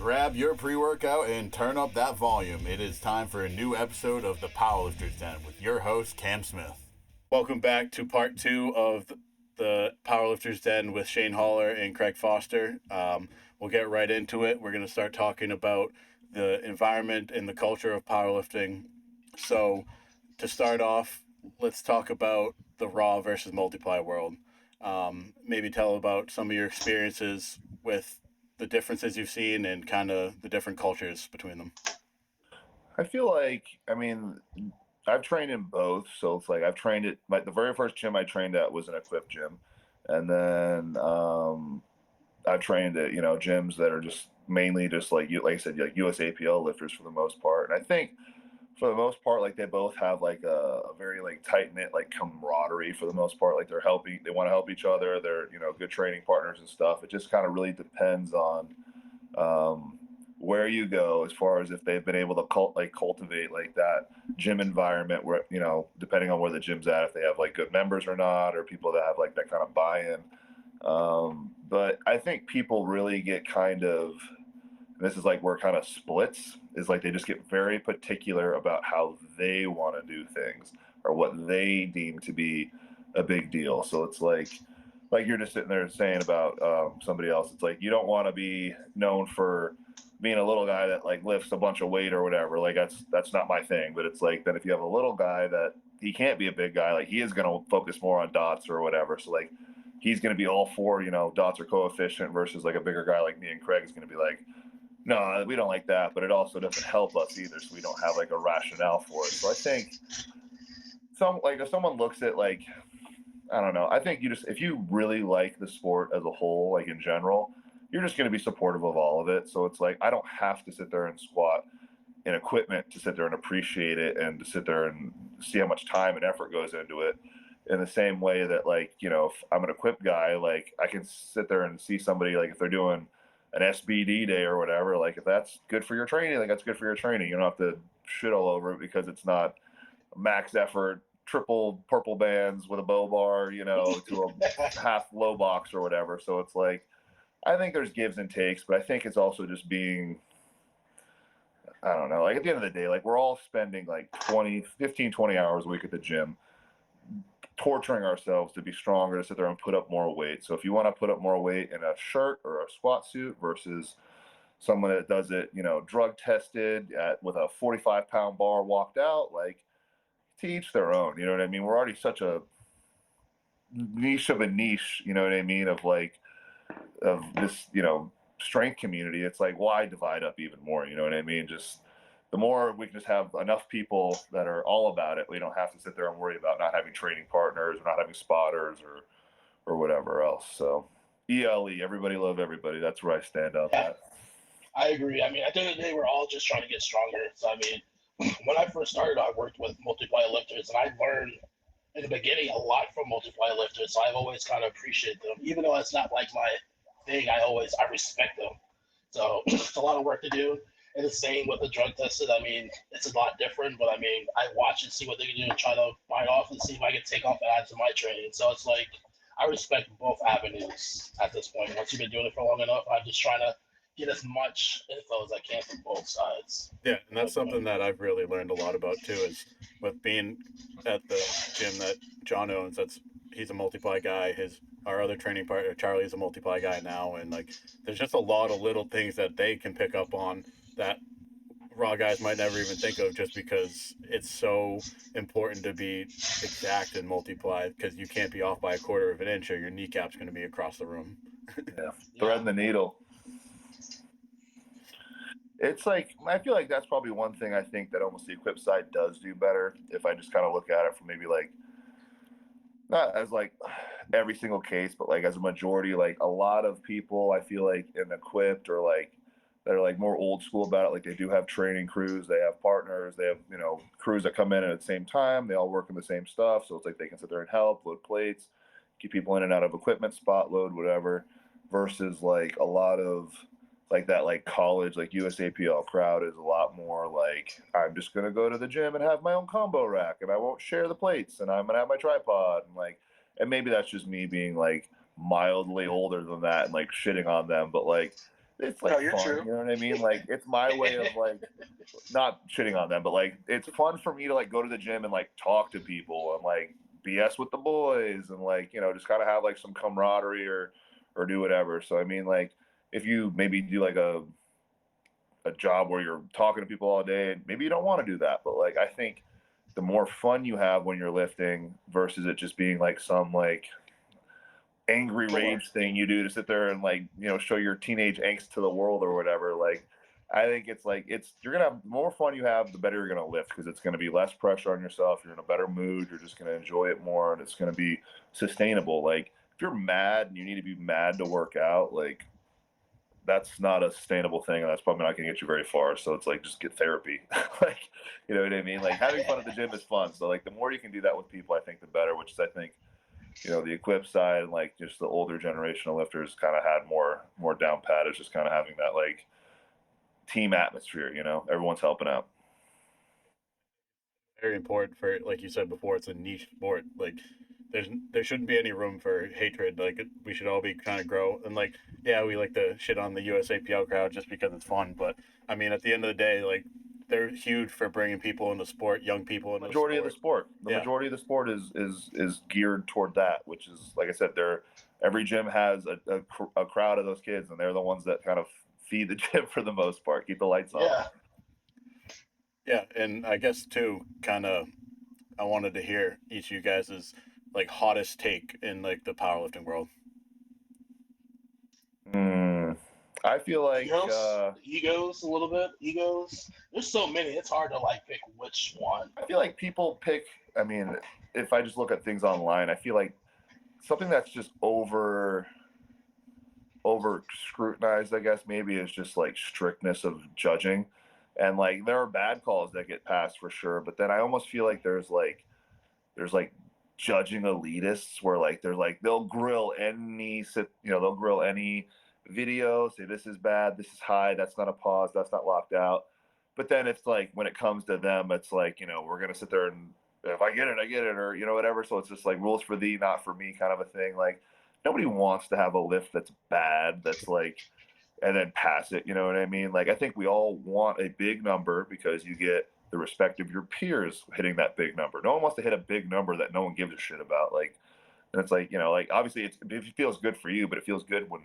Grab your pre-workout and turn up that volume. It is time for a new episode of the Powerlifter's Den with your host, Cam Smith. Welcome back to part two of the Powerlifter's Den with Shane Haller and Craig Foster. We'll get right into it. We're going to start talking about the environment and the culture of powerlifting. So to start off, let's talk about the raw versus multiply world. Maybe tell about some of your experiences with the differences you've seen and kind of the different cultures between them. I feel like, I've trained in both. So it's like I've trained at the very first gym I trained at was an equipped gym. And then I've trained at, gyms that are just mainly just like I said, like USAPL lifters for the most part. And I think for the most part, like they both have like a very like tight knit like camaraderie for the most part. Like they want to help each other. They're, good training partners and stuff. It just kind of really depends on where you go as far as if they've been able to cultivate like that gym environment where, depending on where the gym's at, if they have like good members or not, or people that have like that kind of buy-in. But I think people really get kind of, this is like where it kind of splits, is like they just get very particular about how they want to do things or what they deem to be a big deal. So it's like you're just sitting there saying about somebody else. It's like you don't want to be known for being a little guy that like lifts a bunch of weight or whatever. Like that's not my thing. But it's like that if you have a little guy that he can't be a big guy, like he is going to focus more on dots or whatever. So like he's going to be all for, dots or coefficient versus like a bigger guy like me and Craig is going to be like, no, we don't like that, but it also doesn't help us either. So we don't have like a rationale for it. So I think if someone looks at like, I don't know, I think if you really like the sport as a whole, like in general, you're just going to be supportive of all of it. So it's like, I don't have to sit there and squat in equipment to sit there and appreciate it and to sit there and see how much time and effort goes into it. In the same way that like, if I'm an equipped guy, like I can sit there and see somebody, like if they're doing an SBD day or whatever, like if that's good for your training, like that's good for your training. You don't have to shit all over it because it's not max effort, triple purple bands with a bow bar, to a half low box or whatever. So it's like, I think there's gives and takes, but I think it's also just being, I don't know, like at the end of the day, like we're all spending like 15, 20 hours a week at the gym, torturing ourselves to be stronger, to sit there and put up more weight. So if you want to put up more weight in a shirt or a squat suit versus someone that does it, drug tested with a 45-pound bar walked out, like to each their own, you know what I mean? We're already such a niche of a niche, you know what I mean? Of this, strength community. It's like, why divide up even more? You know what I mean? Just the more we can just have enough people that are all about it, we don't have to sit there and worry about not having training partners or not having spotters or whatever else. So ELE, everybody love everybody. That's where I stand on that. I agree. I mean, at the end of the day, we're all just trying to get stronger. So, I mean, when I first started, I worked with multiply lifters, and I learned in the beginning a lot from multiply lifters. So I've always kind of appreciated them, even though it's not like my thing. I respect them. So it's a lot of work to do. And the same with the drug tested. I mean, it's a lot different, but I mean, I watch and see what they can do and try to bite off and see if I can take off and add to my training. So it's like, I respect both avenues at this point. Once you've been doing it for long enough, I'm just trying to get as much info as I can from both sides. Yeah, and that's something that I've really learned a lot about too, is with being at the gym that John owns. He's a multiply guy. Our other training partner Charlie is a multiply guy now, and like there's just a lot of little things that they can pick up on that raw guys might never even think of, just because it's so important to be exact in multiply, because you can't be off by a quarter of an inch or your kneecap's going to be across the room. Yeah, threading the needle. It's like, I feel like that's probably one thing I think that almost the equipped side does do better. If I just kind of look at it from maybe like, not as like every single case, but like as a majority, like a lot of people I feel like in equipped or like that are like more old school about it. Like they do have training crews, they have partners, they have, crews that come in at the same time. They all work on the same stuff. So it's like they can sit there and help load plates, keep people in and out of equipment, spot load, whatever, versus like a lot of like that like college like USAPL crowd is a lot more like, I'm just gonna go to the gym and have my own combo rack and I won't share the plates and I'm gonna have my tripod, and like, and maybe that's just me being like mildly older than that and like shitting on them, but like it's No, like you're fun, true. you know what I mean? Like it's my way of like not shitting on them, but like it's fun for me to like go to the gym and like talk to people and like BS with the boys and like, you know, just kind of have like some camaraderie or do whatever. So I mean, like if you maybe do like a job where you're talking to people all day, and maybe you don't want to do that, but like I think the more fun you have when you're lifting versus it just being like some like angry rage thing you do to sit there and like, you know, show your teenage angst to the world or whatever. Like I think it's like you're gonna have the more fun you have, the better you're gonna lift because it's gonna be less pressure on yourself. You're in a better mood. You're just gonna enjoy it more, and it's gonna be sustainable. Like if you're mad and you need to be mad to work out, like that's not a sustainable thing, and that's probably not gonna get you very far. So it's like just get therapy. Like you know what I mean? Like having fun at the gym is fun. So like the more you can do that with people, I think the better. Which is I think you know the equip side and like just the older generation of lifters kind of had more down pat. It's just kind of having that like team atmosphere. You know, everyone's helping out. Very important for, like you said before, it's a niche sport. Like there shouldn't be any room for hatred. Like we should all be kind of grow and like yeah, we like to shit on the USAPL crowd just because it's fun, but I mean at the end of the day, like they're huge for bringing people into sport, young people into Majority of the sport, the Yeah. majority of the sport is geared toward that, which is like I said, every gym has a crowd of those kids, and they're the ones that kind of feed the gym for the most part, keep the lights on. Yeah. Yeah, and I guess too, kind of, I wanted to hear each of you guys' like hottest take in like the powerlifting world. I feel like egos a little bit. Egos. There's so many. It's hard to like pick which one. I feel like people pick. I mean, if I just look at things online, I feel like something that's just over scrutinized, I guess maybe is just like strictness of judging, and like there are bad calls that get passed for sure, but then I almost feel like there's like judging elitists where like they're like they'll grill any video, say this is bad, this is high, that's not a pause, that's not locked out. But then it's like when it comes to them, it's like, you know, we're gonna sit there and if I get it, I get it, or you know, whatever. So it's just like rules for thee, not for me kind of a thing. Like nobody wants to have a lift that's bad, that's like and then pass it. You know what I mean? Like I think we all want a big number because you get the respect of your peers hitting that big number. No one wants to hit a big number that no one gives a shit about. Like, and it's like you know, like obviously it feels good for you, but it feels good when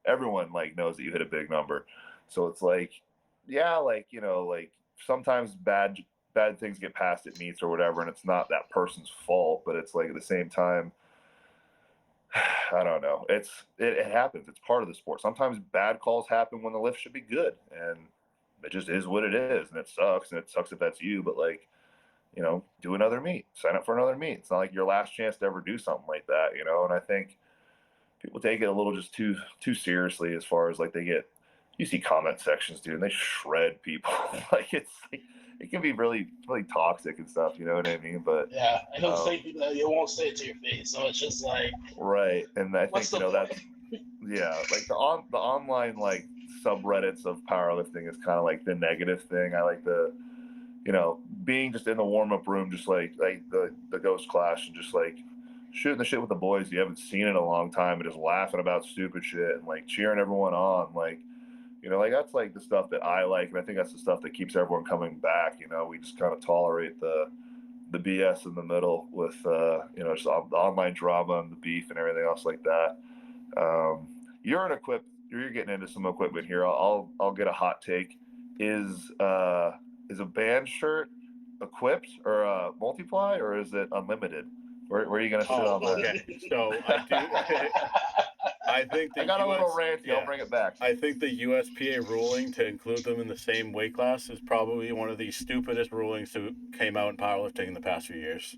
everyone like knows that you hit a big number. So it's like, yeah, like you know, like sometimes bad things get passed at meets or whatever, and it's not that person's fault, but it's like at the same time I don't know. It happens. It's part of the sport. Sometimes bad calls happen when the lift should be good, and it just is what it is, and it sucks. And it sucks if that's you. But like, you know, do another meet. Sign up for another meet. It's not like your last chance to ever do something like that, you know. And I think people take it a little just too seriously as far as like they get. You see comment sections, dude, and they shred people. Like it can be really toxic and stuff. You know what I mean? But yeah, and those same people that you won't say it to your face, so it's just like right. And I think you know point? that's yeah, like the online like subreddits of powerlifting is kind of like the negative thing. I like the you know being just in the warm up room, just like the Ghost Clash and just like shooting the shit with the boys you haven't seen in a long time and just laughing about stupid shit and like cheering everyone on. Like you know, like that's like the stuff that I like, and I think that's the stuff that keeps everyone coming back. You know, we just kind of tolerate the BS in the middle with you know just the online drama and the beef and everything else like that. Um, you're an equip. You're getting into some equipment here. I'll get a hot take. Is a band shirt equipped or multiply or is it unlimited? Where are you gonna sit on that? Okay. So I do. I think I got a little ranty. I'll bring it back. I think the USPA ruling to include them in the same weight class is probably one of the stupidest rulings that came out in powerlifting in the past few years.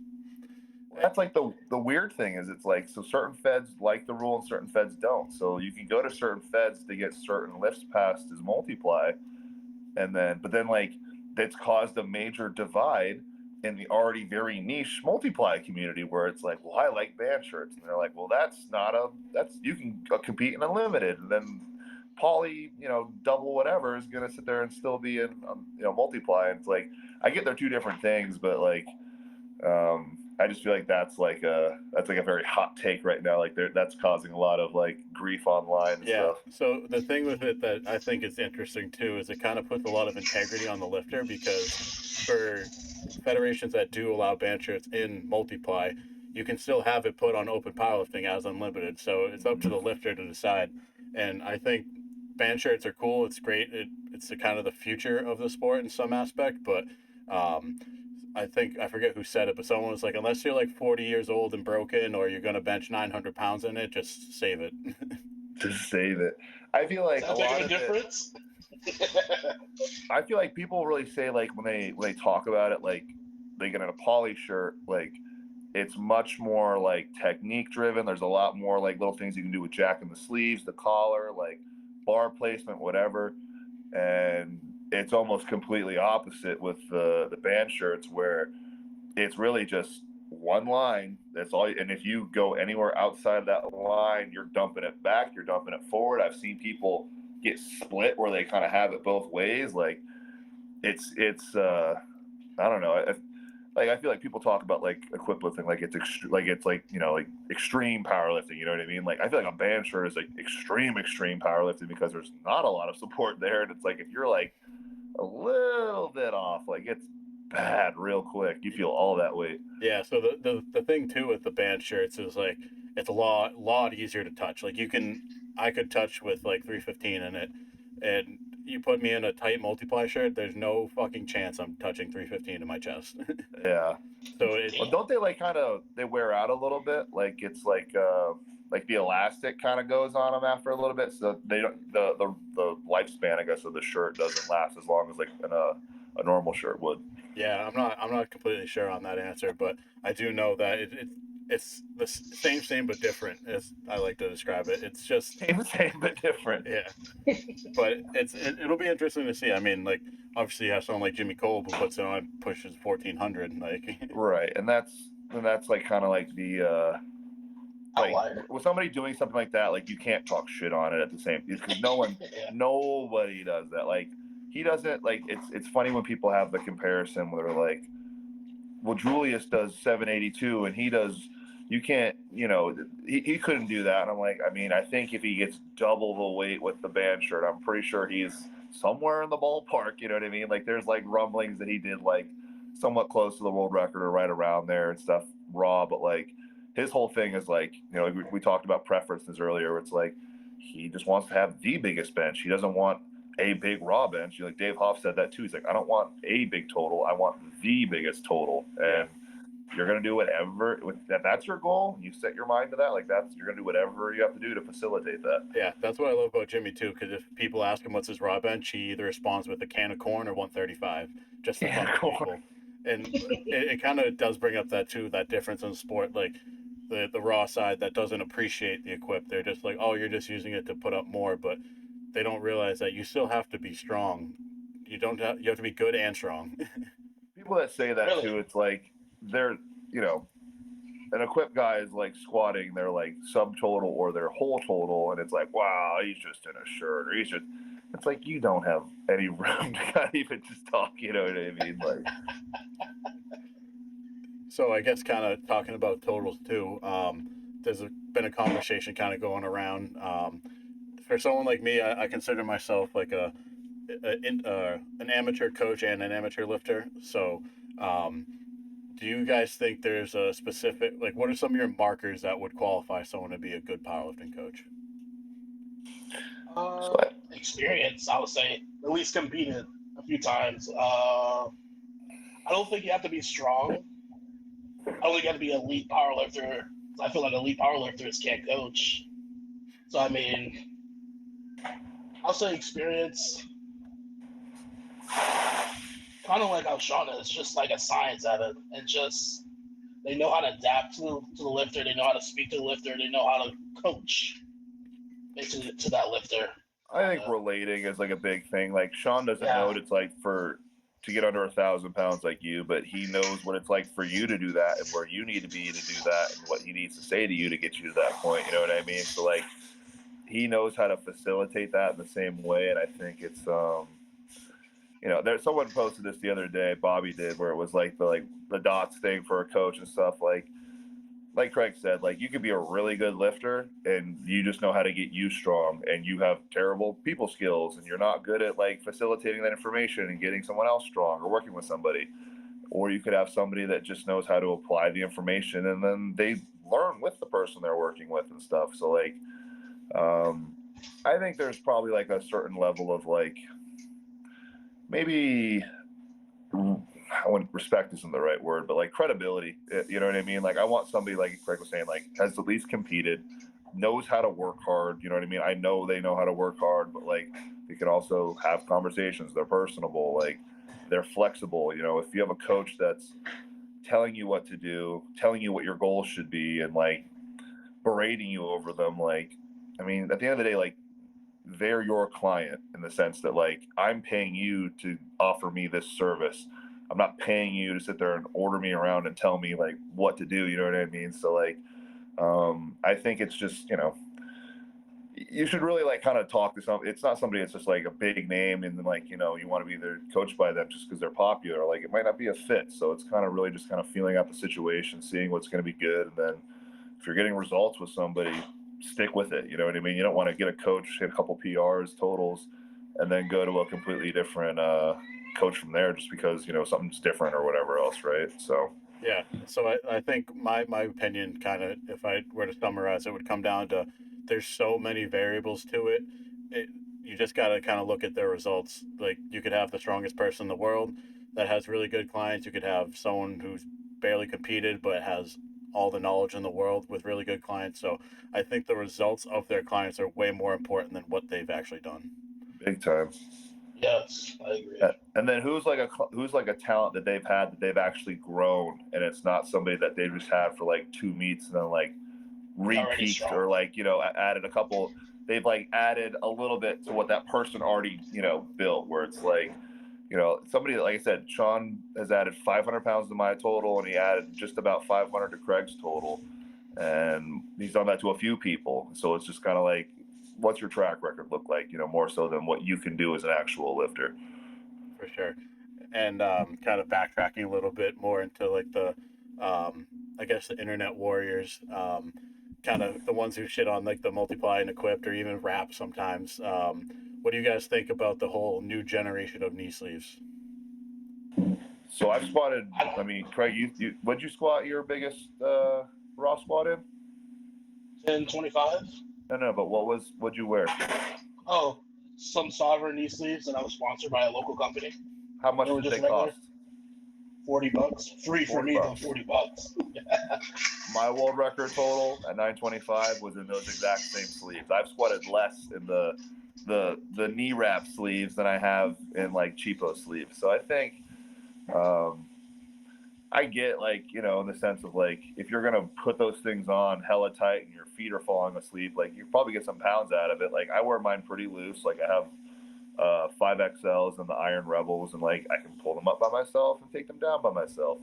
That's like the weird thing is it's like so certain feds like the rule and certain feds don't. So you can go to certain feds to get certain lifts passed as multiply, and then like that's caused a major divide in the already very niche multiply community where it's like, well, I like band shirts, and they're like, well, that's you can compete in unlimited, and then poly, you know, double whatever is gonna sit there and still be in you know multiply, and it's like I get they're two different things, but like I just feel like that's like a very hot take right now. Like that's causing a lot of like grief online and Yeah. stuff. So the thing with it that I think is interesting too is it kind of puts a lot of integrity on the lifter, because for federations that do allow band shirts in multiply, you can still have it put on open powerlifting as unlimited. So it's up to the lifter to decide. And I think band shirts are cool. It's great. It's the kind of the future of the sport in some aspect, but um, I think I forget who said it, but someone was like, unless you're like 40 years old and broken, or you're gonna bench 900 pounds in it, just save it. Just save it. I feel Is like a that big lot of a of it. difference? I feel like people really say like when they talk about it, like they get in a poly shirt, like it's much more like technique driven. There's a lot more like little things you can do with jacking the sleeves, the collar, like bar placement, whatever. And it's almost completely opposite with the band shirts, where it's really just one line. That's all. And if you go anywhere outside that line, you're dumping it back, you're dumping it forward. I've seen people get split where they kind of have it both ways. Like it's I don't know. I feel like people talk about like equiplifting like it's like you know like extreme powerlifting. You know what I mean? Like I feel like a band shirt is like extreme powerlifting because there's not a lot of support there, and it's like if you're like a little bit off, like it's bad real quick. You feel all that weight. Yeah, so the thing too with the band shirts is like it's a lot easier to touch. Like I could touch with like 315 in it, and you put me in a tight multiply shirt, there's no fucking chance I'm touching 315 in my chest. Yeah. So it Well, don't they like kind of they wear out a little bit? Like it's like the elastic kind of goes on them after a little bit, so they don't the lifespan I guess of the shirt doesn't last as long as like a normal shirt would. Yeah, I'm not completely sure on that answer, but I do know that it's the same but different, as I like to describe it. It's just Same but different. yeah, but it'll be interesting to see. I mean, like obviously you have someone like Jimmy Cole who puts it on pushes 1400, like Right, and that's like kind of like the like Outlier. with somebody doing something like that, like you can't talk shit on it at the same because Yeah. nobody does that. Like he doesn't like it's funny when people have the comparison where they're like, well, Julius does 782 and he does you can't he couldn't do that. And I'm like, I mean, I think if he gets double the weight with the band shirt, I'm pretty sure he's somewhere in the ballpark. You know what I mean? Like there's like rumblings that he did like somewhat close to the world record or right around there and stuff raw, but like his whole thing is like, we talked about preferences earlier where it's like he just wants to have the biggest bench. He doesn't want a big raw bench. Like Dave Hoff said that too. He's like, I don't want a big total. I want the biggest total. And you're going to do whatever, if that's your goal, you set your mind to that. Like you're going to do whatever you have to do to facilitate that. yeah, that's what I love about Jimmy too. Because if people ask him what's his raw bench, he either responds with a can of corn or 135, just to fuck with people. And it kind of does bring up that too, that difference in sport. Like the raw side that doesn't appreciate the equip. They're just like, oh, you're just using it to put up more, but they don't realize that you still have to be strong. You have to be good and strong. People that say that Really? too, it's like they're, an equipped guy is like squatting their like subtotal or their whole total, and it's like, wow, he's just in a shirt, or he's just. It's like you don't have any room to kind of even just talk. You know what I mean? Like, So I guess kind of talking about totals too. There's been a conversation kind of going around. For someone like me, I consider myself like an amateur coach and an amateur lifter. So, do you guys think there's a specific like what are some of your markers that would qualify someone to be a good powerlifting coach? Experience, I would say. At least competed a few times. I don't think you have to be strong. I don't think you have to be an elite powerlifter. I feel like elite powerlifters can't coach. So I mean, I'll say experience. Kind of like how Sean is, just like a science at it, and just they know how to adapt to the lifter. They know how to speak to the lifter. They know how to coach basically to that lifter. I think relating is like a big thing. Like Sean doesn't know what it's like to get under 1,000 pounds like you, but he knows what it's like for you to do that and where you need to be to do that and what he needs to say to you to get you to that point. You know what I mean? So like he knows how to facilitate that in the same way, and I think it's you know, there's someone posted this the other day, Bobby did, where it was like the dots thing for a coach and stuff. Like Craig said, like you could be a really good lifter and you just know how to get you strong, and you have terrible people skills and you're not good at like facilitating that information and getting someone else strong or working with somebody. Or you could have somebody that just knows how to apply the information and then they learn with the person they're working with and stuff. So like, I think there's probably like a certain level of like, maybe, I wouldn't, respect isn't the right word, but like credibility. You know what I mean? Like I want somebody, like Craig was saying, like has at least competed, knows how to work hard. You know what I mean? I know they know how to work hard, but like they can also have conversations. They're personable. Like they're flexible. You know, if you have a coach that's telling you what to do, telling you what your goals should be, and like berating you over them, like, I mean, at the end of the day, like they're your client in the sense that like I'm paying you to offer me this service. I'm not paying you to sit there and order me around and tell me like what to do. You know what I mean? So like, I think it's just, you know, you should really like kind of talk to somebody. It's not somebody that's just like a big name and then like, you know, you want to be there coached by them just because they're popular. Like it might not be a fit. So it's kind of really just kind of feeling out the situation, seeing what's going to be good, and then if you're getting results with somebody, stick with it. You know what I mean? You don't want to get a coach, hit a couple PRs, totals, and then go to a completely different coach from there just because, you know, something's different or whatever else, right? So, Yeah. So I think my opinion kind of, if I were to summarize, it would come down to there's so many variables to it. it you just got to kind of look at their results. Like you could have the strongest person in the world that has really good clients. You could have someone who's barely competed but has all the knowledge in the world with really good clients. So I think the results of their clients are way more important than what they've actually done. big time. Yes, I agree. And then who's like a talent that they've had that they've actually grown, and it's not somebody that they just had for like 2 meets and then like Already re-peaked or strong. like, you know, added a couple. They've like added a little bit to what that person already, you know, built. Where it's like, you know, somebody like I said, Sean has added 500 pounds to my total, and he added just about 500 to Craig's total, and he's done that to a few people. So it's just kind of like, what's your track record look like? You know, more so than what you can do as an actual lifter. For sure. And kind of backtracking a little bit more into like the, I guess the internet warriors, kind of the ones who shit on like the multiply and equipped or even rap sometimes. What do you guys think about the whole new generation of knee sleeves? So I've squatted. I don't. I mean, Craig, you what'd you squat your biggest raw squat in? 1025. No, but what'd you wear? Oh, some sovereign knee sleeves, and I was sponsored by a local company. How much They were did just they regular, cost? $40, free for 40 me though. bucks. $40. My world record total at 925 was in those exact same sleeves. I've squatted less in the knee wrap sleeves than I have in like cheapo sleeves. So I think um, I get like, you know, in the sense of like if you're gonna put those things on hella tight and your feet are falling asleep, like you probably get some pounds out of it. Like I wear mine pretty loose. Like I have 5XLs and the Iron Rebels, and like I can pull them up by myself and take them down by myself.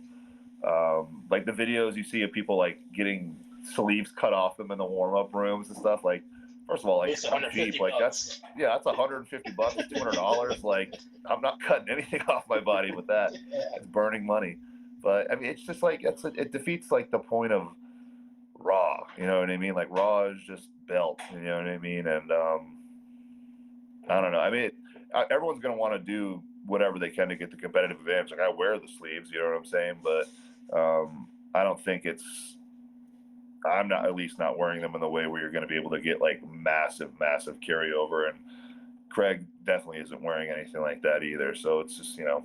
Like the videos you see of people like getting sleeves cut off them in the warm up rooms and stuff. Like, first of all, like It's I'm cheap. Like $150. that's $150, $200. Like I'm not cutting anything off my body with that. Yeah. It's burning money. But I mean, it's just like it defeats like the point of raw. You know what I mean? Like raw is just belt. You know what I mean? And I don't know. I mean, everyone's gonna want to do whatever they can to get the competitive advantage. Like I wear the sleeves, you know what I'm saying? But I don't think it's. I'm not at least not wearing them in the way where you're going to be able to get like massive carryover. And Craig definitely isn't wearing anything like that either. So it's just, you know,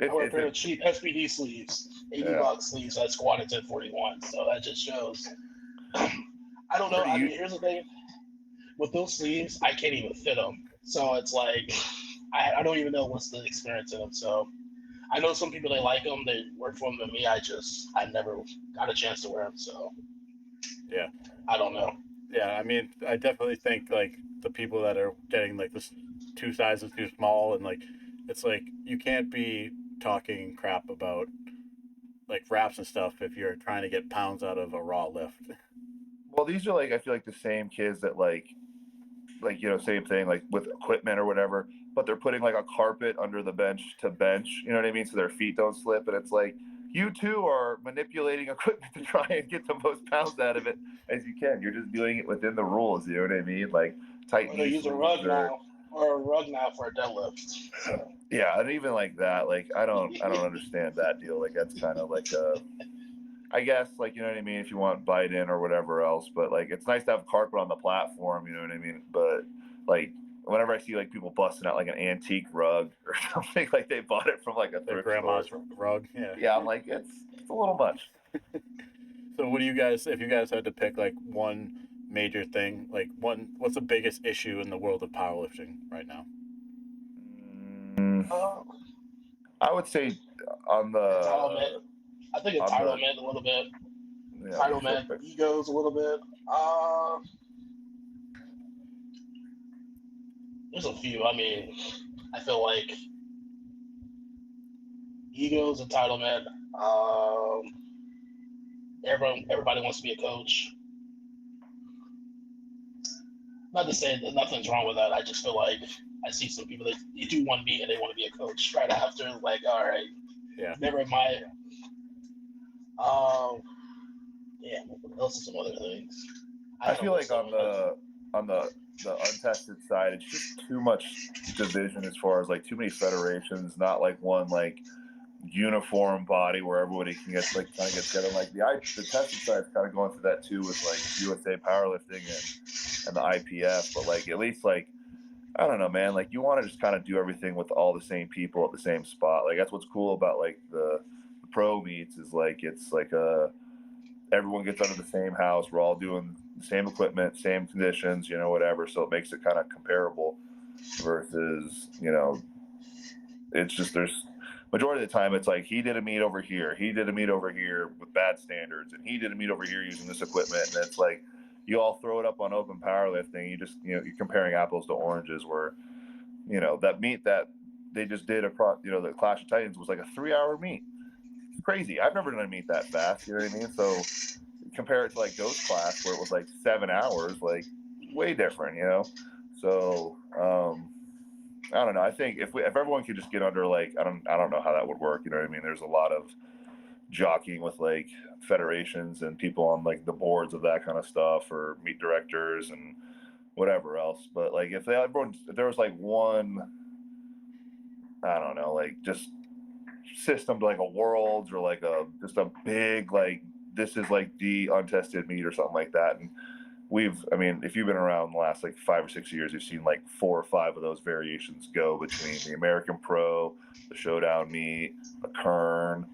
I wear a pair of cheap SPD sleeves, $80 sleeves. I squatted 1041, so that just shows. I don't know. I mean, here's the thing: with those sleeves, I can't even fit them. So it's like I don't even know what's the experience in them. So I know some people they like them, they work for them. But me, I never got a chance to wear them. So Yeah. I don't know. Yeah. I mean, I definitely think like the people that are getting like this two sizes too small and like, it's like you can't be talking crap about like wraps and stuff if you're trying to get pounds out of a raw lift. well, these are like, I feel like the same kids that like, you know, same thing, like with equipment or whatever. but they're putting like a carpet under the bench to bench, you know what I mean? So their feet don't slip. And it's like, you too are manipulating equipment to try and get the most pounds out of it as you can. You're just doing it within the rules, you know what I mean? Like tight Or they knee use a sleeves rug now, or a rug now for a deadlift. So. yeah, and even like that, like I don't understand that deal. Like that's kind of like I guess, like, you know what I mean, if you want bite in or whatever else, but like it's nice to have carpet on the platform, you know what I mean? But like whenever I see like people busting out like an antique rug or something, like they bought it from like a Their thrift grandma's store. rug. Yeah. Yeah, I'm like, it's a little much. So what do you guys, if you guys had to pick like one major thing, like what's the biggest issue in the world of powerlifting right now? Mm, I would say on Entitlement. the I think on the entitlement a little bit. yeah, for Entitlement, sure. egos a little bit. There's a few. I mean, I feel like egos, entitlement. Everybody wants to be a coach. Not to say that nothing's wrong with that. I just feel like I see some people that they do one meet and they want to be a coach right after. Like, all right, Yeah. never mind. Yeah. What else are some other things? I feel like on the untested side, it's just too much division as far as like too many federations, not like one like uniform body where everybody can get like kind of get together. Like the tested side is kind of going through that too with like USA Powerlifting and the IPF, but like at least like I don't know, man. Like you want to just kind of do everything with all the same people at the same spot. Like that's what's cool about like the pro meets is like it's like everyone gets under the same house. We're all doing the same equipment, same conditions, you know, whatever. So it makes it kind of comparable versus, you know, it's just there's majority of the time it's like he did a meet over here, he did a meet over here with bad standards, and he did a meet over here using this equipment, and it's like you all throw it up on open powerlifting. You just you're comparing apples to oranges. Where that meet that they just did across the Clash of Titans was like a 3-hour meet. It's crazy. I've never done a meet that fast. You know what I mean? So compare it to like Ghost Class where it was like 7 hours, like way different. So I don't know. I think if everyone could just get under like I don't know how that would work. You know what I mean? There's a lot of jockeying with like federations and people on like the boards of that kind of stuff or meet directors and whatever else. But like if there was like one, I don't know, like just system to like a worlds or like just a big like this is like the untested meet or something like that. And I mean, if you've been around the last like 5 or 6 years, you've seen like 4 or 5 of those variations go between the American Pro, the Showdown meet, the Kern,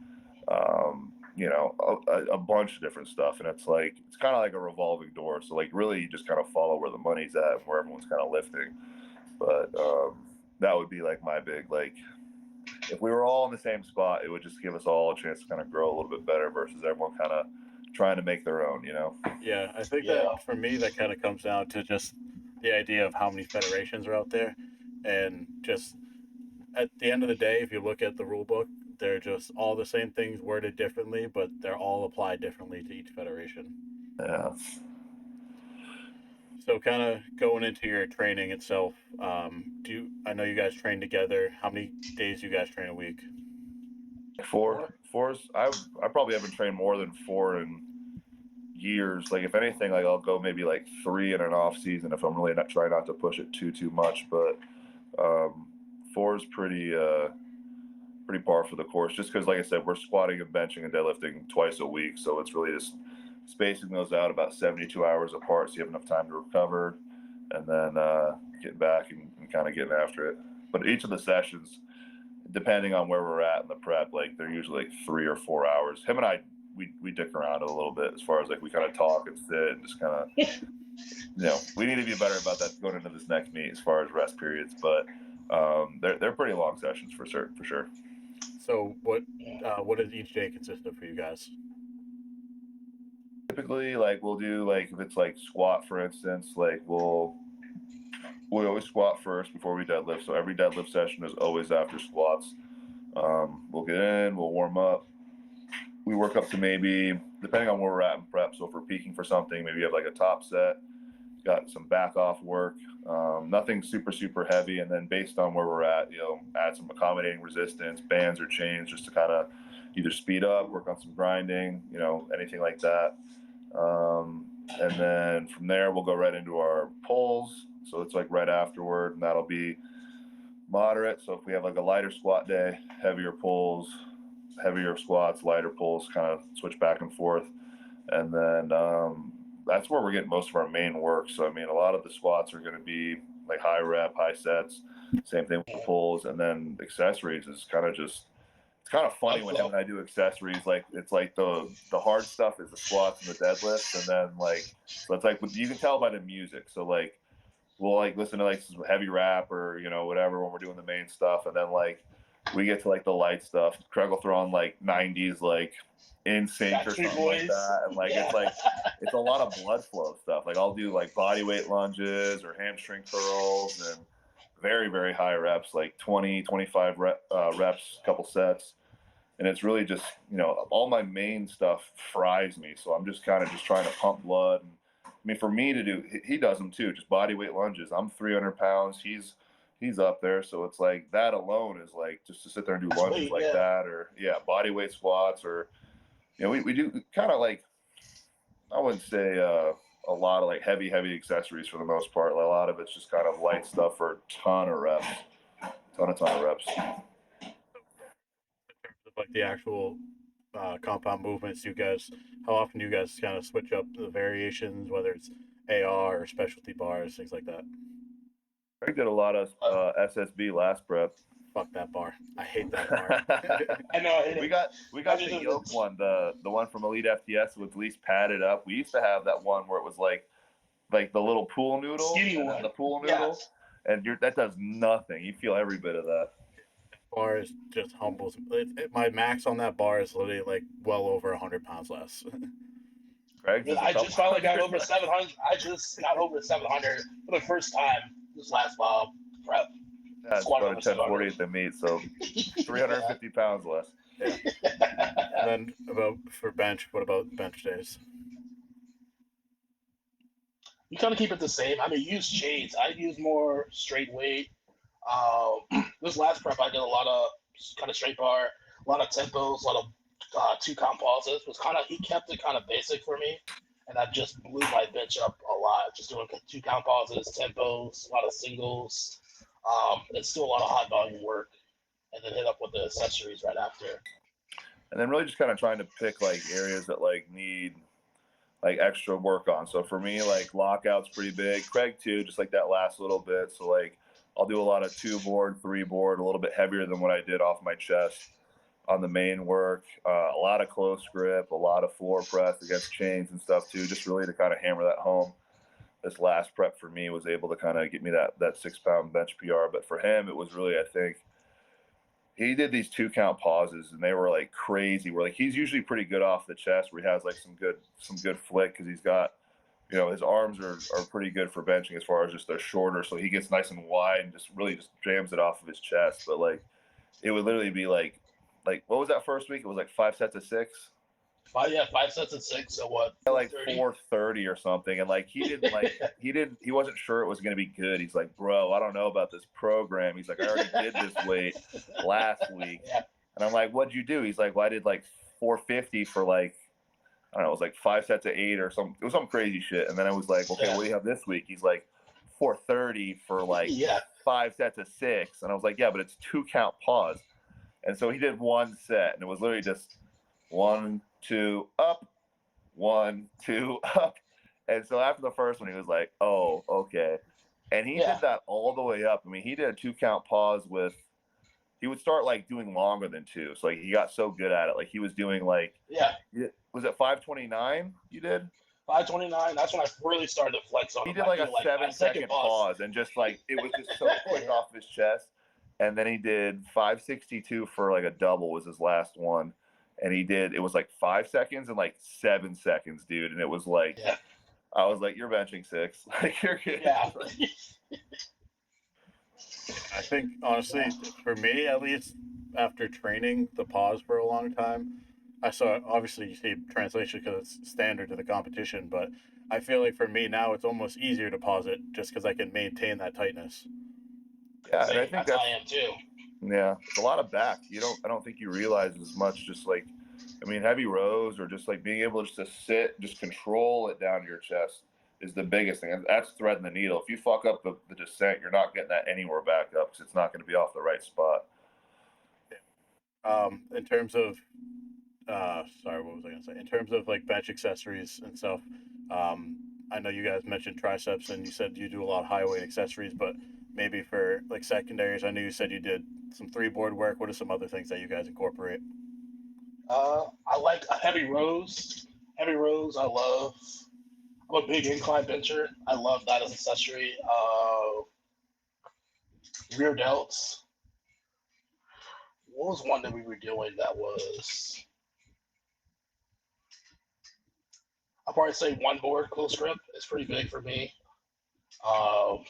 a bunch of different stuff. And it's like, it's kind of like a revolving door. So like really you just kind of follow where the money's at and where everyone's kind of lifting. But that would be like my big, like, if we were all in the same spot, it would just give us all a chance to kind of grow a little bit better versus everyone kind of trying to make their own, Yeah, I think that for me, that kind of comes down to just the idea of how many federations are out there. And just at the end of the day, if you look at the rule book, they're just all the same things worded differently, but they're all applied differently to each federation. Yeah. So, kind of going into your training itself, I know you guys train together. How many days do you guys train a week? Fours. I probably haven't trained more than 4 in years. Like if anything, like I'll go maybe like 3 in an off season if I'm really not trying not to push it too much. But 4 is pretty par for the course. Just because, like I said, we're squatting and benching and deadlifting twice a week, so it's really just spacing those out about 72 hours apart, so you have enough time to recover, and then getting back and kind of getting after it. But each of the sessions, depending on where we're at in the prep, like they're usually like 3 or 4 hours. Him and I, we dick around a little bit as far as like we kind of talk and sit and just kind of, we need to be better about that going into this next meet as far as rest periods. But they're pretty long sessions for sure. So what does each day consist of for you guys? Typically, like we'll do like if it's like squat, for instance, like we always squat first before we deadlift. So every deadlift session is always after squats. We'll get in, we'll warm up. We work up to maybe, depending on where we're at in prep. So if we're peaking for something, maybe you have like a top set. got some back off work, nothing super heavy. And then based on where we're at, add some accommodating resistance, bands or chains, just to kind of either speed up, work on some grinding, anything like that. And then from there, we'll go right into our pulls. So it's like right afterward, and that'll be moderate. So if we have like a lighter squat day, heavier pulls, heavier squats, lighter pulls, kind of switch back and forth. And then that's where we're getting most of our main work. So, I mean, a lot of the squats are going to be like high rep, high sets. Same thing with the pulls. And then accessories is kind of just, it's kind of funny when him and I do accessories. Like, it's like the hard stuff is the squats and the deadlifts. And then, like, so it's like, you can tell by the music. So, like, we'll like listen to like some heavy rap or whatever when we're doing the main stuff, and then like we get to like the light stuff. Craig will throw on like 90s like In Sync or something like that, and like it's a lot of blood flow stuff. Like I'll do like body weight lunges or hamstring curls and very high reps, like 20-25 reps, couple sets. And it's really just all my main stuff fries me, so I'm just kind of just trying to pump blood. And I mean, for me to do, he does them too, just body weight lunges. I'm 300 pounds. He's up there. So it's like that alone is like just to sit there and do lunges like that, or body weight squats, or, we do kind of like, I wouldn't say a lot of like heavy accessories for the most part. A lot of it's just kind of light stuff for a ton of reps. Ton of reps. In terms of like the actual compound movements, how often do you guys kind of switch up the variations, whether it's AR or specialty bars, things like that? I did a lot of SSB last prep. Fuck that bar. I hate that bar. I know. We got the yoke one, the one from Elite FTS with at least padded up. We used to have that one where it was like the little pool noodle, and the pool noodle, and that does nothing. You feel every bit of that. Bar is just humbles. My max on that bar is literally like well over 100 pounds less. I just finally got over 700. I just got over 700 for the first time this last prep. Yeah, it's about a 1040 at the meet, so 350 pounds less. Yeah. And then for bench, what about bench days? You kind of keep it the same. I mean, use chains. I use more straight weight. This last prep, I did a lot of kind of straight bar, a lot of tempos, a lot of 2 count pauses. He kept it kind of basic for me, and that just blew my bench up a lot. Just doing 2 count pauses, tempos, a lot of singles. And still a lot of high volume work, and then hit up with the accessories right after. And then really just kind of trying to pick like areas that like need like extra work on. So for me, like lockout's pretty big. Craig too, just like that last little bit. So like I'll do a lot of 2 board, 3 board, a little bit heavier than what I did off my chest on the main work. A lot of close grip, a lot of floor press against chains and stuff too, just really to kind of hammer that home. This last prep for me was able to kind of get me that 6-pound bench PR. But for him, it was really, I think, he did these 2 count pauses, and they were like crazy. Where like he's usually pretty good off the chest, where he has like some good flick, because he's got, his arms are pretty good for benching as far as just they're shorter, so he gets nice and wide and just jams it off of his chest. But like it would literally be like what was that first week? It was like 5 sets of 6. 5 sets of 6. So what? Like 430 or something, and like he wasn't sure it was going to be good. He's like, bro, I don't know about this program. He's like, I already did this weight last week. And I'm like, what'd you do? He's like, well, I did like 450 for like, I don't know, it was like 5 sets of 8 or something. It was some crazy shit. And then I was like, okay, what do you have this week? He's like 430 for like 5 sets of 6. And I was like, yeah, but it's 2 count pause. And so he did 1 set, and it was literally just 1, 2, up, 1, 2, up. And so after the first one, he was like, oh, okay. And he did that all the way up. I mean, he did a 2 count pause he would start like doing longer than 2. So like he got so good at it. Like he was doing like, was it 529 you did? 529. That's when I really started to flex on him. He did like a 7-second pause, and just like, it was just so quick off his chest. And then he did 562 for like a double was his last one. And it was like 5 seconds and like 7 seconds, dude. And it was like, I was like, you're benching 6. Like, you're good. Yeah. I think, honestly, for me, at least, after training the pause for a long time, I saw, obviously, you see translation because it's standard to the competition, but I feel like for me now it's almost easier to pause it just because I can maintain that tightness. Yeah, and I Same. think That's how I that's am too. yeah, it's a lot of back. I don't think you realize as much. Just like, I mean, heavy rows or just like being able just to sit, just control it down to your chest is the biggest thing. And that's threading the needle. If you fuck up the descent, you're not getting that anywhere back up because it's not going to be off the right spot. In terms of sorry, what was I gonna say? In terms of like bench accessories and stuff, um, I know you guys mentioned triceps and you said you do a lot of high weight accessories, but maybe for like secondaries, I know you said you did some three board work. What are some other things that you guys incorporate? I like heavy rows. Heavy rows, I love. I'm a big incline bencher. I love that as an accessory. Rear delts. What was one that we were doing that was? I'll probably say one board close grip is pretty big for me.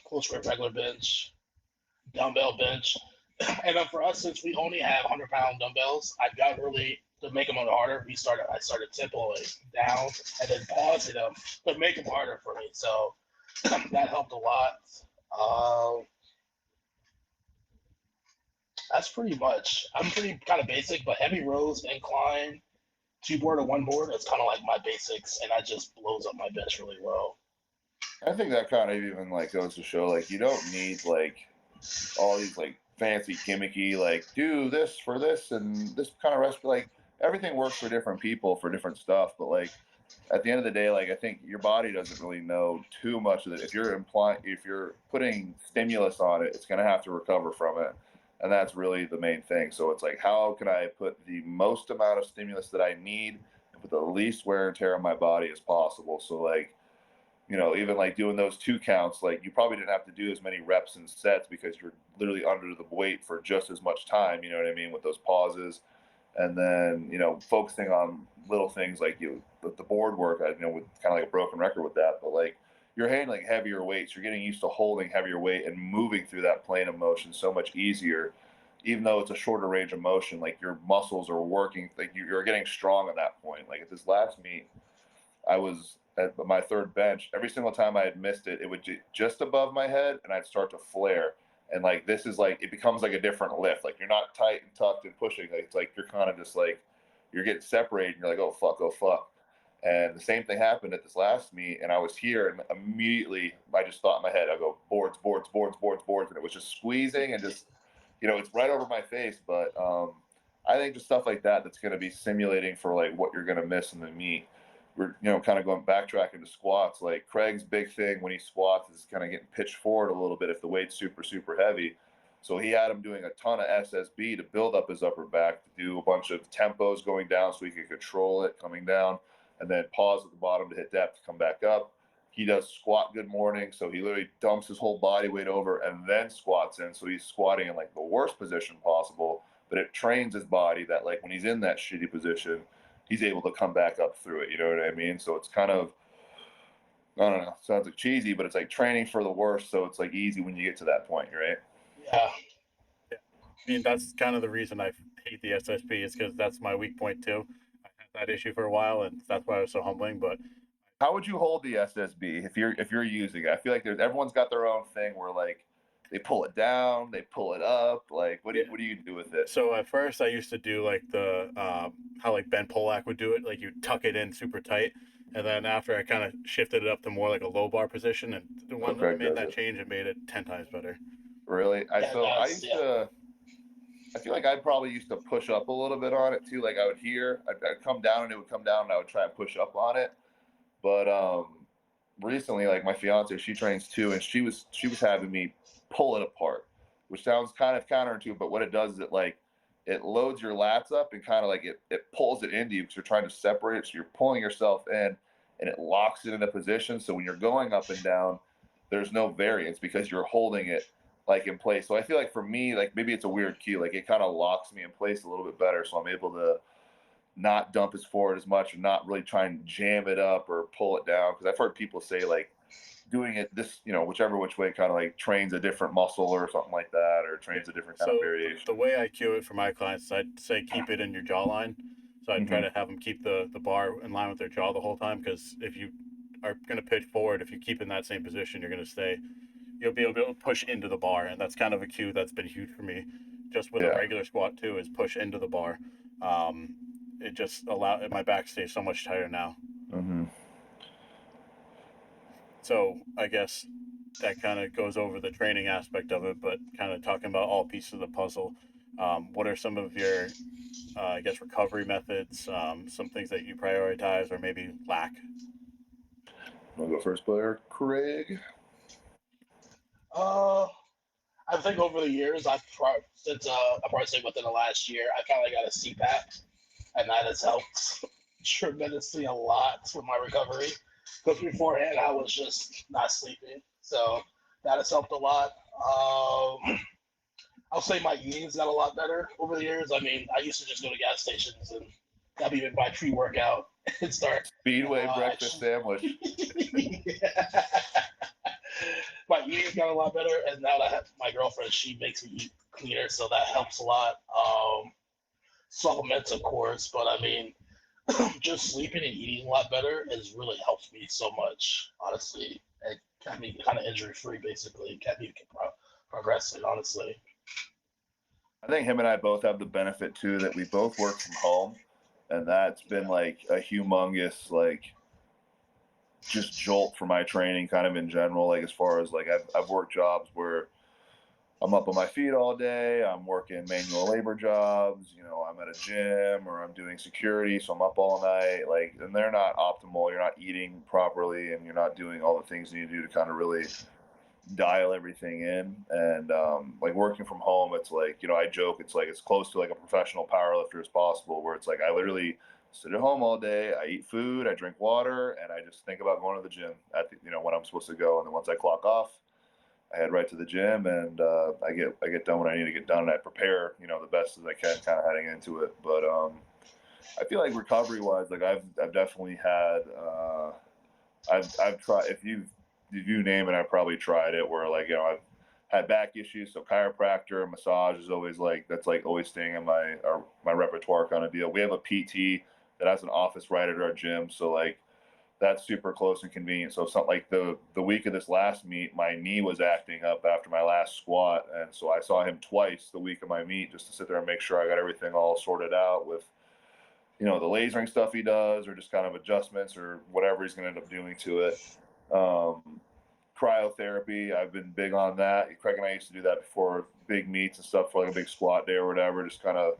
Close grip regular bench, dumbbell bench, and then for us since we only have 100-pound dumbbells, I got really to make them a little harder. I started tempoing down and then pausing them to make them harder for me. So that helped a lot. Um, that's pretty much. I'm pretty kind of basic, but heavy rows, incline, two board or one board. It's kind of like my basics, and that just blows up my bench really well. I think that kind of even like goes to show like you don't need like all these like fancy gimmicky like do this for this and this kind of recipe. Like everything works for different people for different stuff, but like at the end of the day, like I think your body doesn't really know too much of it. If you're putting stimulus on it, it's going to have to recover from it, and that's really the main thing. So it's like, how can I put the most amount of stimulus that I need and put the least wear and tear on my body as possible? So like, even like doing those 2 counts, like you probably didn't have to do as many reps and sets because you're literally under the weight for just as much time. You know what I mean, with those pauses and then focusing on little things like the board work. With kind of like a broken record with that, but like you're handling heavier weights, you're getting used to holding heavier weight and moving through that plane of motion so much easier, even though it's a shorter range of motion. Like your muscles are working, like you're getting strong at that point. Like at this last meet, I was at my third bench. Every single time I had missed it, it would just above my head, and I'd start to flare. And like this is like it becomes like a different lift. Like you're not tight and tucked and pushing. Like it's like you're kind of just like you're getting separated. And you're like, oh fuck, oh fuck. And the same thing happened at this last meet, and I was here, and immediately I just thought in my head, I go boards, boards, boards, boards, boards, and it was just squeezing and just, it's right over my face. But I think just stuff like that that's going to be simulating for like what you're going to miss in the meet. We're kind of going backtracking to squats. Like Craig's big thing when he squats is kind of getting pitched forward a little bit if the weight's super super heavy. So he had him doing a ton of SSB to build up his upper back, to do a bunch of tempos going down so he could control it coming down, and then pause at the bottom to hit depth to come back up. He does squat good morning, so he literally dumps his whole body weight over and then squats in. So he's squatting in like the worst position possible, but it trains his body that like when he's in that shitty position, he's able to come back up through it. You know what I mean? So it's kind of, I don't know, sounds like cheesy, but it's like training for the worst. So it's like easy when you get to that point, right? Yeah. Yeah. I mean, that's kind of the reason I hate the SSP is because that's my weak point too. I had that issue for a while, and that's why it was so humbling. But How would you hold the SSB if you're using it? I feel like everyone's got their own thing where like they pull it down, they pull it up. Like yeah. what do you do with it? So at first, I used to do like the how like Ben Polak would do it, like you tuck it in super tight, and then after I kind of shifted it up to more like a low bar position, and Oh, when I Craig made does that it. change, it made it 10 times better. Really? Yeah, I that's used yeah. to. I feel like I probably used to push up a little bit on it too. Like I'd come down and it would come down, and I would try and push up on it. But recently, like my fiance, she trains too, and she was having me pull it apart, which sounds kind of counterintuitive, but what it does is it loads your lats up and kind of like it pulls it into you because you're trying to separate it. So you're pulling yourself in, and it locks it into position. So when you're going up and down, there's no variance because you're holding it like in place. So I feel like for me, like maybe it's a weird cue, like it kind of locks me in place a little bit better, so I'm able to not dump as forward as much, or not really try and jam it up or pull it down. Because I've heard people say like doing it this, whichever which way, kind of like trains a different muscle or something like that, or Yeah. trains a different kind of So variation. the way I cue it for my clients, I'd say keep it in your jawline. So I'd try Hmm. to have them keep the bar in line with their jaw the whole time because if you are going to pitch forward, if you keep in that same position, you're going to stay. You'll be able to push into the bar, and that's kind of a cue that's been huge for me. Just with a Yeah. regular squat too, is push into the bar. It just my back stays so much tighter now. Mm-hmm. So I guess that kind of goes over the training aspect of it, but kind of talking about all pieces of the puzzle. What are some of your, I guess, recovery methods? Some things that you prioritize or maybe lack? Want to go first, player Craig? I think over the years, I probably say within the last year, I kind of got a CPAP, and that has helped tremendously a lot for my recovery. Because beforehand, I was just not sleeping, so that has helped a lot. I'll say my eating's got a lot better over the years. I mean, I used to just go to gas stations and grab even my pre-workout and start. Speedway breakfast sandwich. Yeah. My eating's got a lot better, and now that I have my girlfriend, she makes me eat cleaner, so that helps a lot. Supplements, of course, but I mean, just sleeping and eating a lot better has really helped me so much, honestly. It kept me kind of injury free, basically. It kept me progressing, honestly. I think him and I both have the benefit too that we both work from home, and that's been like a humongous like just jolt for my training kind of in general. Like as far as like I've worked jobs where I'm up on my feet all day, I'm working manual labor jobs, you know, I'm at a gym or I'm doing security, so I'm up all night, like, and they're not optimal. You're not eating properly and you're not doing all the things you need to do to kind of really dial everything in. And like working from home, it's like, you know, I joke, it's like as close to like a professional powerlifter as possible, where it's like I literally sit at home all day, I eat food, I drink water, and I just think about going to the gym at the, you know, when I'm supposed to go. And then once I clock off, I head right to the gym, and I get done what I need to get done, and I prepare, you know, the best as I can, kind of heading into it. But I feel like recovery wise, like I've definitely had I've tried, if you name it, I've probably tried it, where like, you know, I've had back issues, so chiropractor, massage is always like, that's like always staying in my repertoire kind of deal. We have a PT that has an office right at our gym, so like that's super close and convenient. So something like the week of this last meet, my knee was acting up after my last squat, and so I saw him twice the week of my meet just to sit there and make sure I got everything all sorted out with, you know, the lasering stuff he does, or just kind of adjustments or whatever he's going to end up doing to it. Cryotherapy, I've been big on that. Craig and I used to do that before big meets and stuff, for like a big squat day or whatever, just kind of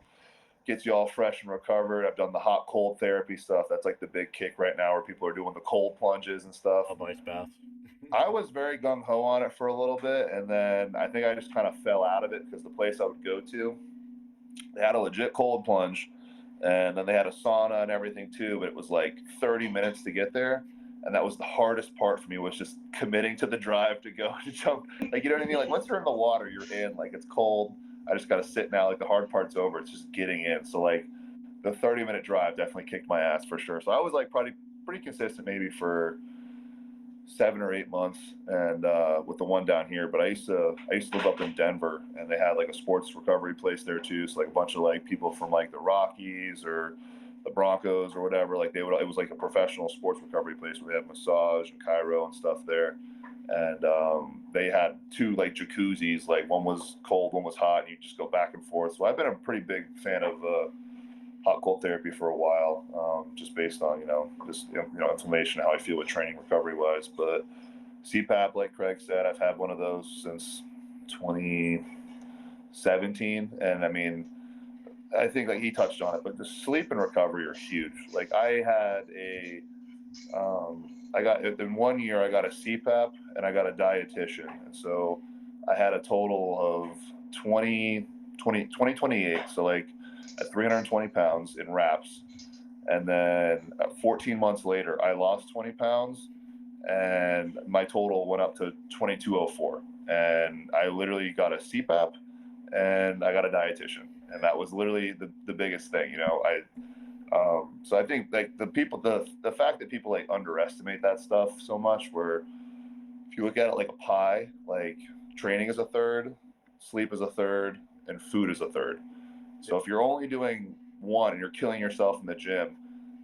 gets you all fresh and recovered. I've done the hot cold therapy stuff. That's like the big kick right now, where people are doing the cold plunges and stuff. Ice bath. I was very gung ho on it for a little bit, and then I think I just kind of fell out of it because the place I would go to, they had a legit cold plunge, and then they had a sauna and everything too. But it was like 30 minutes to get there, and that was the hardest part for me, was just committing to the drive to go to jump. Like, you know what I mean? Like once you're in the water, you're in. Like it's cold. I just got to sit now. Like the hard part's over. It's just getting in. So like the 30-minute drive definitely kicked my ass for sure. So I was like probably pretty consistent maybe for 7 or 8 months, and with the one down here. But I used to live up in Denver, and they had like a sports recovery place there too. So like a bunch of like people from like the Rockies or the Broncos or whatever, like it was like a professional sports recovery place where they had massage and chiro and stuff there. And they had 2 like jacuzzis, like one was cold, one was hot, and you just go back and forth. So I've been a pretty big fan of hot cold therapy for a while, just based on, you know, just, you know, inflammation, how I feel with training recovery wise. But CPAP, like Craig said, I've had one of those since 2017. And I mean, I think like he touched on it, but the sleep and recovery are huge. Like I had I got, in 1 year, I got a CPAP and I got a dietitian. And so I had a total of 28. So like at 320 pounds in reps. And then 14 months later, I lost 20 pounds and my total went up to 2204. And I literally got a CPAP and I got a dietitian. And that was literally the biggest thing, you know. So I think like the fact that people like underestimate that stuff so much, where if you look at it like a pie, like training is a third, sleep is a third, and food is a third. So if you're only doing one and you're killing yourself in the gym,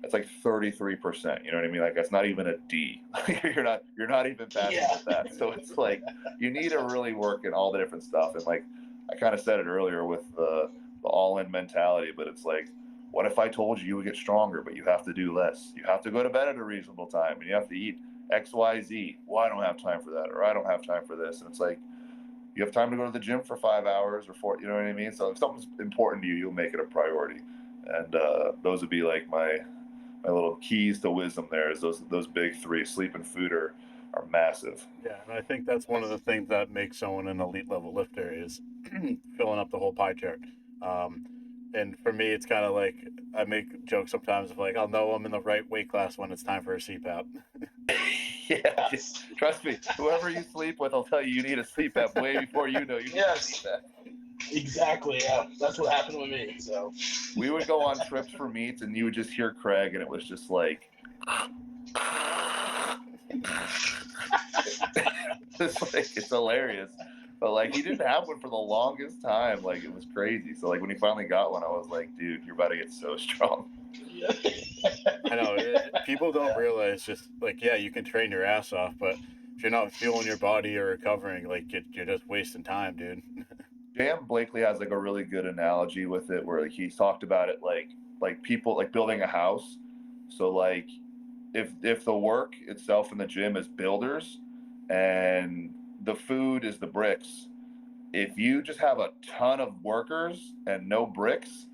It's like 33%. You know what I mean? Like that's not even a D. you're not even passing Yeah. with that. So it's like you need to really work in all the different stuff. And like I kind of said it earlier with the all-in mentality, but it's like, what if I told you would get stronger, but you have to do less? You have to go to bed at a reasonable time, and you have to eat X, Y, Z. Well, I don't have time for that, or I don't have time for this. And it's like you have time to go to the gym for 5 hours or 4. You know what I mean? So if something's important to you, you'll make it a priority. And those would be like my little keys to wisdom. There is those big three. Sleep and food are massive. Yeah, and I think that's one of the things that makes someone an elite level lifter is filling up the whole pie chart. Um, and for me, it's kind of like I make jokes sometimes of like I'll know I'm in the right weight class when it's time for a CPAP. Yeah, trust me. Whoever you sleep with, I'll tell you need a CPAP way before you know you need a CPAP. Exactly. Yeah, that's what happened with me. So we would go on trips for meets, and you would just hear Craig, and it was just like. It's hilarious, but like he didn't have one for the longest time. Like it was crazy. So like when he finally got one, I was like, dude, you're about to get so strong. yeah. I know people don't realize just like yeah, you can train your ass off, but if you're not feeling your body or recovering, like you're just wasting time, dude. Jam Blakely has like a really good analogy with it, where like, he's talked about it like people like building a house. So like if the work itself in the gym is builders, and the food is the bricks, if you just have a ton of workers and no bricks,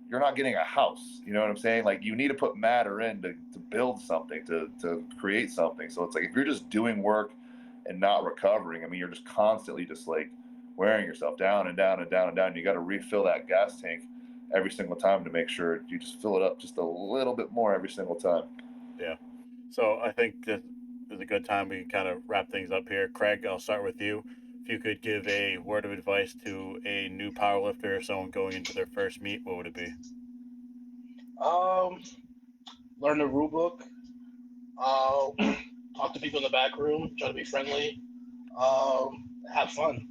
you're not getting a house. You know what I'm saying? Like you need to put matter in to build something, to create something. So it's like if you're just doing work and not recovering, I mean, you're just constantly just like wearing yourself down and down and down and down. You got to refill that gas tank every single time to make sure you just fill it up just a little bit more every single time. Yeah. So I think this is a good time we can kind of wrap things up here. Craig, I'll start with you. If you could give a word of advice to a new powerlifter or someone going into their first meet, what would it be? Learn the rule book. Talk to people in the back room. Try to be friendly. Have fun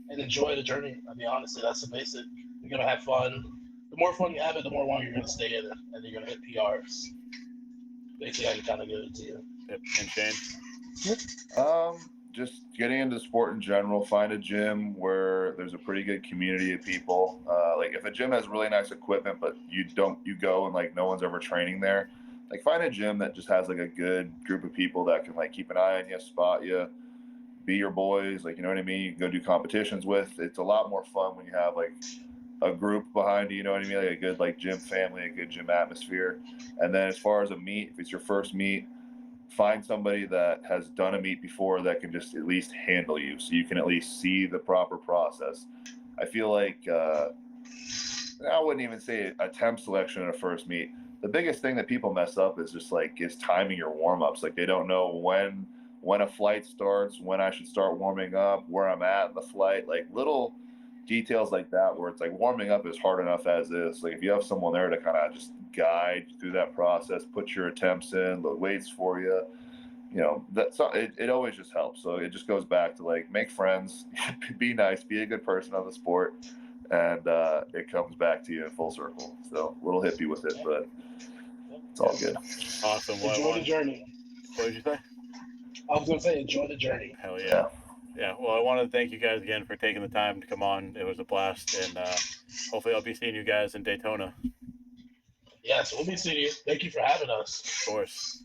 and enjoy the journey. I mean, honestly, that's the basic. You're gonna have fun. The more fun you have it, the more longer you're gonna stay in it, and you're gonna hit PRs. Basically, I can kind of give it to you. Yep. And Shane? Just getting into sport in general. Find a gym where there's a pretty good community of people. Like if a gym has really nice equipment, but you go and like no one's ever training there. Like find a gym that just has like a good group of people that can like keep an eye on you, spot you, be your boys. Like you know what I mean. You can go do competitions with. It's a lot more fun when you have like a group behind you. You know what I mean? Like a good like gym family, a good gym atmosphere. And then as far as a meet, if it's your first meet, find somebody that has done a meet before that can just at least handle you, so you can at least see the proper process. I feel like I wouldn't even say attempt selection in a first meet. The biggest thing that people mess up is just like is timing your warm-ups. Like they don't know when a flight starts, when I should start warming up, where I'm at in the flight, like little details like that, where it's like warming up is hard enough as is. Like if you have someone there to kind of just guide through that process, put your attempts in, load weights for you, you know, it always just helps. So it just goes back to like make friends, be nice, be a good person on the sport, and it comes back to you in full circle. So a little hippie with it, but it's all good. Awesome. Enjoy the journey. What did you say? I was gonna say enjoy the journey. Hell yeah. Yeah. Well, I want to thank you guys again for taking the time to come on. It was a blast, and hopefully I'll be seeing you guys in Daytona. Yes, we'll be seeing you. Thank you for having us. Of course.